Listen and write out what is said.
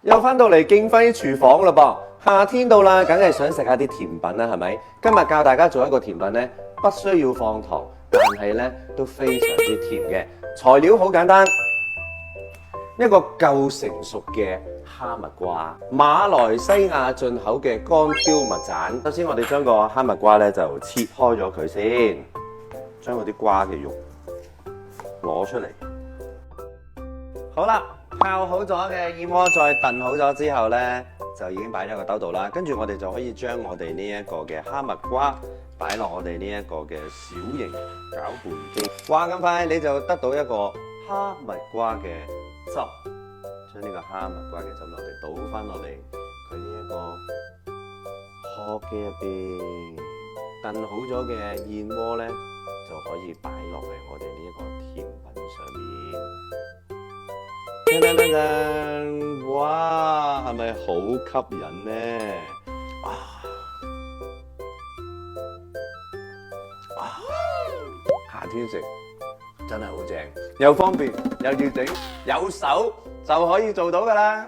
又翻到嚟敬輝廚房啦噃，夏天到啦，梗係想食下啲甜品啦，係咪？今日教大家做一個甜品呢，不需要放糖，但係呢都非常之甜嘅。材料好簡單，一個夠成熟嘅哈密瓜，馬來西亞進口嘅乾挑蜜饞。首先我哋將個哈密瓜呢就切開咗佢先，將嗰啲瓜嘅肉攞出嚟。好啦。泡好咗嘅燕窩再燉好咗之後呢，就已經擺咗個兜度啦。跟住我哋就可以將我哋呢一個嘅哈密瓜擺落我哋呢一個嘅小型攪拌機。哇！咁快你就得到一個哈密瓜嘅汁，將呢個哈密瓜嘅汁我哋倒翻落嚟佢呢一個殼嘅入邊。燉好咗嘅燕窩呢，就可以擺落嚟我哋呢一個甜品上面。噔噔噔噔，哇，係咪好吸引呢？夏天食真係好正，又方便又易整，有手就可以做到㗎喇。